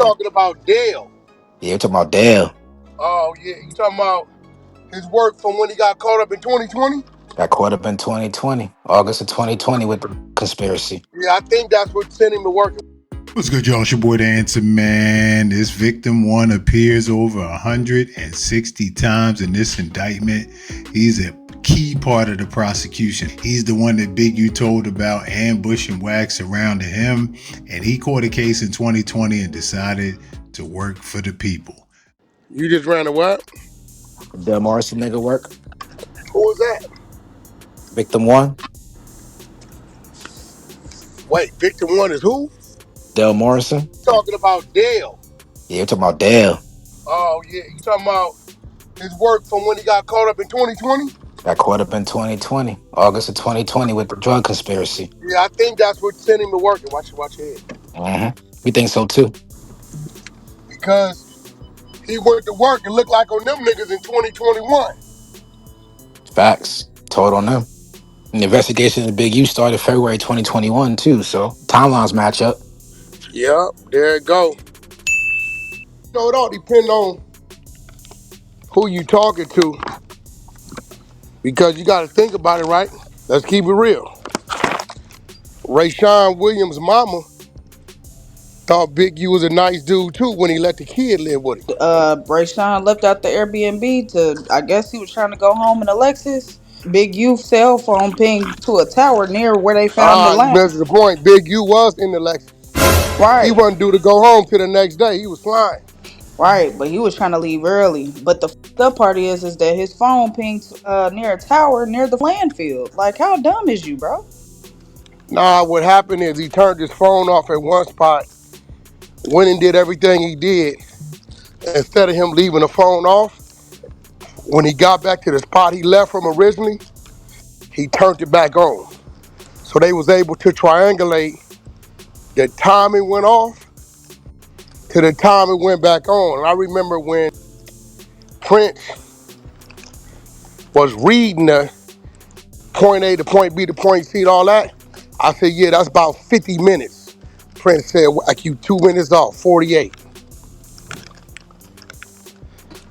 talking about Dale. Yeah, we're talking about Dale. Oh yeah, you talking about his work from when he got caught up in 2020? Got caught up in 2020, August of 2020 with the conspiracy. Yeah, I think that's what sent him to work. What's good, y'all? It's your boy, the Answer Man. This victim 1 appears over 160 times in this indictment. He's a key part of the prosecution. He's the one that Big U told about ambush and WACK surrounded him, and he caught a case in 2020 and decided to work for the people. You just ran a what? Del Morrison nigga work. Who was that? VICTIM-1. Wait, Victim-1 is who? Del Morrison. Talking about Dale. Yeah, we're talking about Dale. Oh yeah, you talking about his work from when he got caught up in 2020? Got caught up in 2020, August of 2020 with the drug conspiracy. Yeah, I think that's what sent him to work. And watch your head. We think so too. Because he went to work and looked like on them niggas in 2021. Facts. Told on them. And the investigation of Big U started February 2021 too, so timelines match up. Yep, there it go. So it all depends on who you talking to. Because you got to think about it, right? Let's keep it real. Rayshawn Williams' mama thought Big U was a nice dude too when he let the kid live with him. Brayshawn left out the Airbnb to, I guess he was trying to go home in a Lexus. Big Youth cell phone pinged to a tower near where they found the You lamp. missed the point. Big U was in the Lexus. He Right, wasn't due to go home till the next day. He was flying. right, but he was trying to leave early. But the fucked up part is that his phone pinged near a tower near the landfill. Like, how dumb is you, bro? Nah, what happened is he turned his phone off at one spot, went and did everything he did. Instead of him leaving the phone off, when he got back to the spot he left from originally, he turned it back on. So they was able to triangulate the time it went off to the time it went back on. And I remember when Prince was reading the point A to point B to point C and all that, I said, yeah, that's about 50 minutes. Prince said, like you 2 minutes off, 48.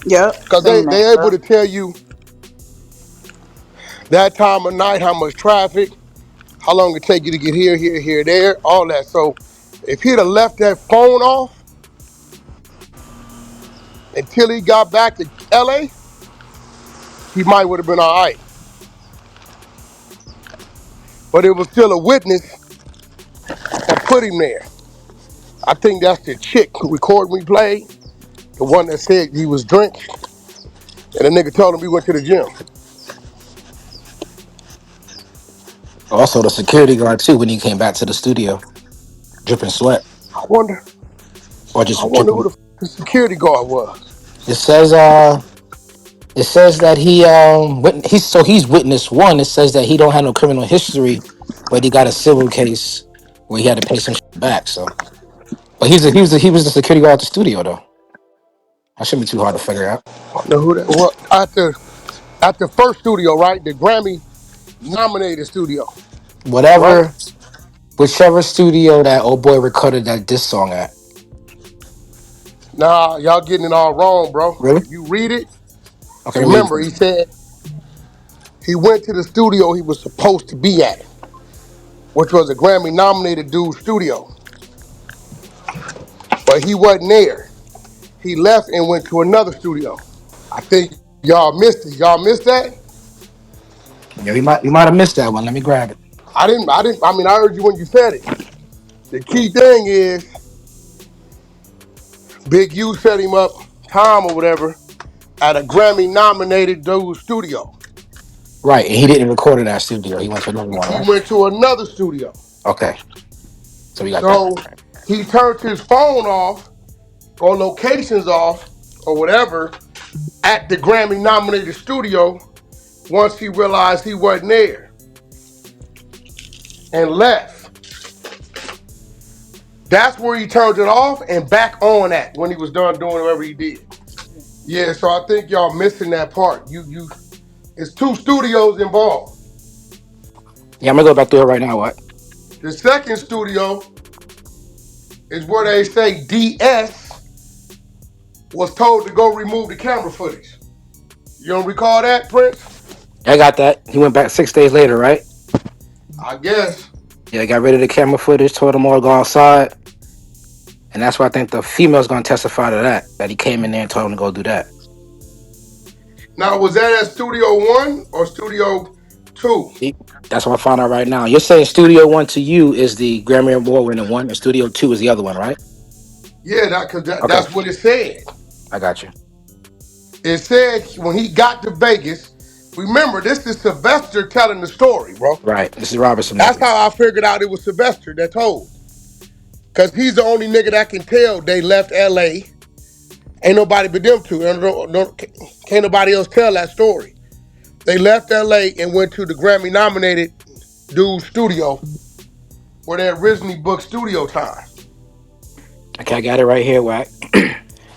Yep, Because seen they that, able bro. to tell you that time of night, how much traffic, how long it take you to get here, here, here, there, all that. So if he'd have left that phone off until he got back to LA, he might would have been all right. But it was still a witness that put him there. I think that's the chick who recorded we played, the one that said he was drenched, and the nigga told him he went to the gym. Also, the security guard too when he came back to the studio, dripping sweat I wonder, or I just wonder who dripping. the security guard was. It says it says that he's witness one. It says that he don't have no criminal history, but he got a civil case where he had to pay some shit back. So, but he was the security guard at the studio though. That shouldn't be too hard to figure out. I wonder who that was. At the first studio, right? The Grammy nominated studio, right? Whatever, whichever studio that old boy recorded that diss song at. Nah, y'all getting it all wrong, bro. Really? If you read it, Okay, let me read remember it. he said he went to the studio he was supposed to be at, which was a Grammy nominated dude's studio. But he wasn't there. He left and went to another studio. I think y'all missed it. Y'all missed that? Yeah, we might have missed that one. Let me grab it. I mean, I heard you when you said it. The key thing is Big U set him up, Tom or whatever, at a Grammy nominated dude's studio. Right, and he didn't record in that studio. He went to another one, He right? went to another studio. Okay, so we got that. So he turned his phone off or locations off or whatever at the Grammy nominated studio once he realized he wasn't there and left. That's where he turned it off and back on at when he was done doing whatever he did. Yeah, so I think y'all missing that part. It's two studios involved. Yeah, I'm gonna go back through it right now. What? The second studio is where they say DS was told to go remove the camera footage. You don't recall that, Prince? I got that. He went back 6 days later, right? I guess. Yeah, got rid of the camera footage, told them all to go outside. And that's why I think the female's gonna testify to that. That he came in there and told him to go do that. Now, was that at Studio One or Studio Two? That's what I found out right now. You're saying Studio One to you is the Grammy Award winning one, and Studio Two is the other one, right? Yeah, cause Okay, that's what it said. I got you. It said when he got to Vegas. Remember, this is Sylvester telling the story, bro. Right. This is Robertson That's making. how I figured out it was Sylvester that told. Cause he's the only nigga that can tell they left LA. Ain't nobody but them two. Can't nobody else tell that story. They left LA and went to the Grammy nominated dude's studio where they originally booked studio time. Okay, I got it right here, Wack.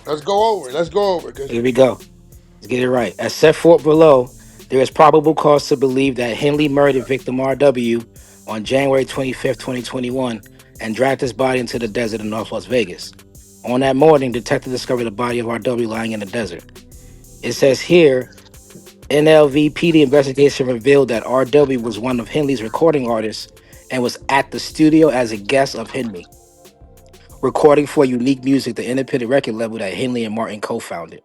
Let's go over it. Let's go over it. Here we go. Let's get it right. As set forth below, there is probable cause to believe that Henley murdered victim R.W. on January 25th, 2021, and dragged his body into the desert in North Las Vegas. On that morning, detectives discovered the body of R.W. lying in the desert. It says here, NLVPD investigation revealed that R.W. was one of Henley's recording artists and was at the studio as a guest of Henley, recording for unique music, the independent record label that Henley and Martin co-founded.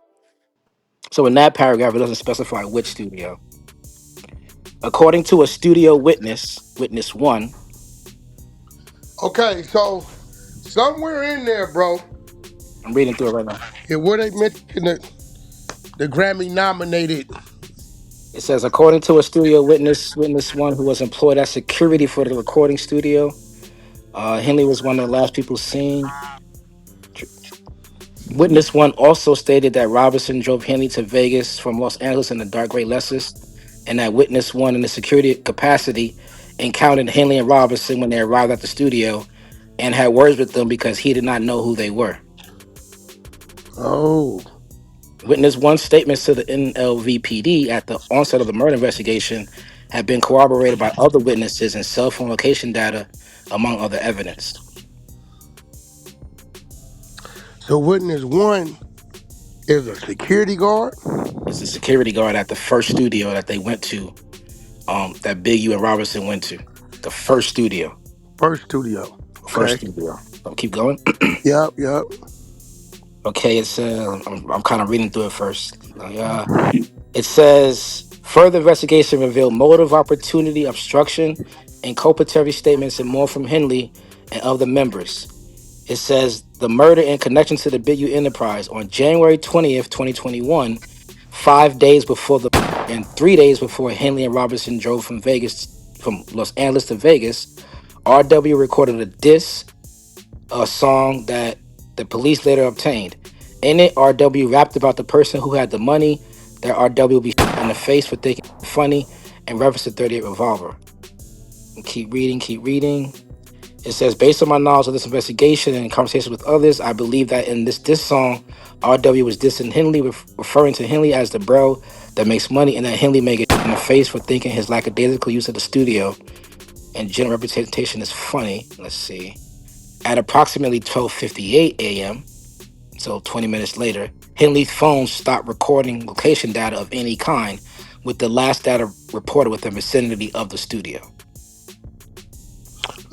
So in that paragraph, it doesn't specify which studio. According to a studio witness, witness one, Okay, so somewhere in there, bro, I'm reading through it right now. where they mentioned the Grammy nominated. It says, according to a studio witness, witness one who was employed as security for the recording studio, Henley was one of the last people seen. Witness one also stated that Robinson drove Henley to Vegas from Los Angeles in a dark gray Lexus, and that witness one in the security capacity encountered Henley and Robinson when they arrived at the studio and had words with them because he did not know who they were. Oh, Witness one statements to the NLVPD at the onset of the murder investigation have been corroborated by other witnesses and cell phone location data, among other evidence. so witness one is a security guard. It's a security guard at the first studio that they went to, that Big U and Robinson went to. The first studio. First studio. First Okay. studio. I'll keep going. Yep. Okay, it says, I'm kind of reading through it first. It says, further investigation revealed motive, opportunity, obstruction, inculpatory statements, and more from Henley and other members. It says, the murder in connection to the Big U Enterprise on January 20th, 2021, 5 days before the and 3 days before Henley and Robinson drove from Los Angeles to Vegas, RW recorded a diss, a song that the police later obtained. In it, RW rapped about the person who had the money, that RW be shot in the face for thinking it funny, and referenced the 38 revolver. And keep reading, keep reading. It says, based on my knowledge of this investigation and conversations with others, I believe that in this diss song, RW was dissing Henley, referring to Henley as the bro that makes money, and that Henley may get shot in the face for thinking his lackadaisical use of the studio and general representation is funny. Let's see. At approximately 12:58 a.m., so 20 minutes later, Henley's phone stopped recording location data of any kind, with the last data reported within the vicinity of the studio.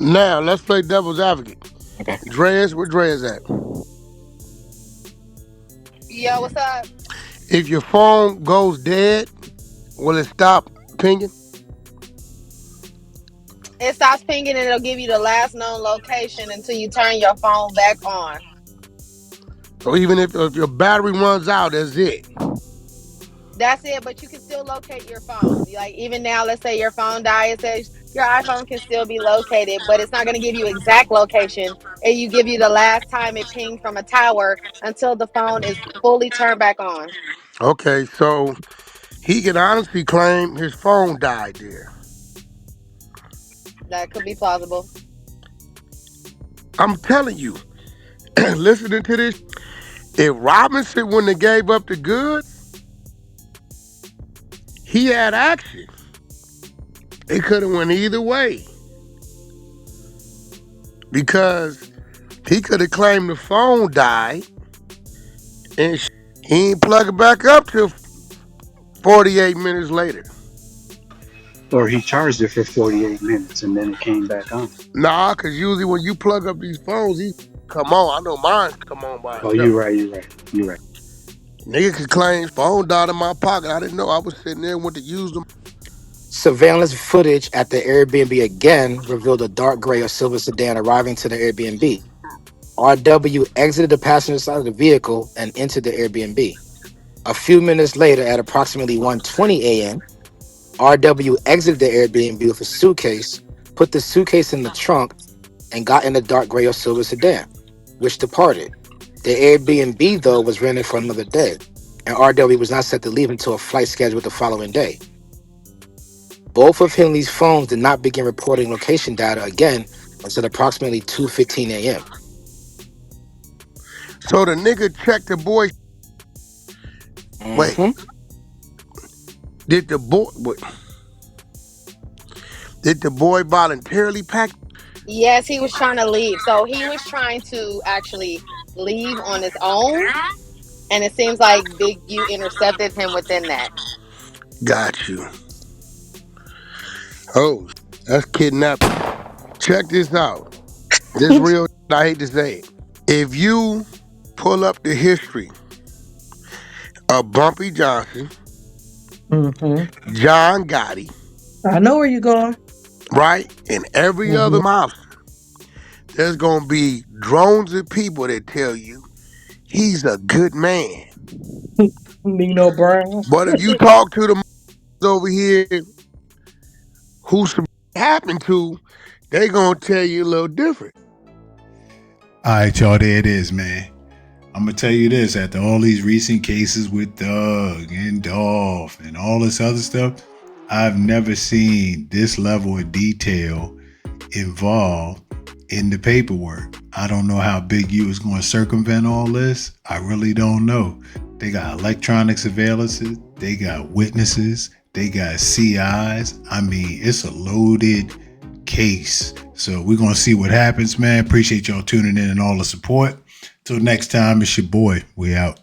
Now let's play devil's advocate. Okay. Dreas, where Dreas at? Yo, what's up? If your phone goes dead, will it stop pinging? It stops pinging and it'll give you the last known location until you turn your phone back on. So even if your battery runs out, that's it. That's it, but you can still locate your phone. Like even now, let's say your phone dies, it says your iPhone can still be located, but it's not going to give you exact location. And you give you the last time it pinged from a tower until the phone is fully turned back on. Okay, so he can honestly claim his phone died there. That could be plausible. I'm telling you, listening to this, if Robinson wouldn't have gave up the goods, he had action. It could have went either way. Because he could have claimed the phone died And he ain't plug it back up till 48 minutes later. Or he charged it for 48 minutes and then it came back on. Nah, cause usually when you plug up these phones, these come on. I know mine come on by Oh, itself. you're right. Nigga could claim phone died in my pocket. I didn't know. I was sitting there and went to use them. Surveillance footage at the Airbnb again revealed a dark gray or silver sedan arriving to the Airbnb. RW exited the passenger side of the vehicle and entered the Airbnb. A few minutes later, at approximately 1:20 a.m., RW exited the Airbnb with a suitcase, put the suitcase in the trunk, and got in the dark gray or silver sedan, which departed. The Airbnb, though, was rented for another day, and RW was not set to leave until a flight scheduled the following day. Both of Henley's phones did not begin reporting location data again until approximately 2:15 a.m. So the nigga checked the boy. Wait, Mm-hmm. did the boy? Wait, did the boy voluntarily pack? Yes, he was trying to leave. So he was trying to actually leave on his own. And it seems like Big U intercepted him within that. Got you. Oh, that's kidnapping. Check this out. This real. I hate to say it. If you pull up the history of Bumpy Johnson, Mm-hmm. John Gotti, I know where you're going. right, and every other Mm-hmm. mobster, there's gonna be drones of people that tell you he's a good man. Nino Brown. But if you talk to the over here who some happened to, they gonna tell you a little different. All right, y'all, there it is, man. I'm gonna tell you this: after all these recent cases with Doug and Dolph and all this other stuff, I've never seen this level of detail involved in the paperwork. I don't know how Big U is going to circumvent all this. I really don't know. They got electronic surveillance, they got witnesses, they got CIs. I mean, it's a loaded case. So we're going to see what happens, man. Appreciate y'all tuning in and all the support. Till next time, it's your boy. We out.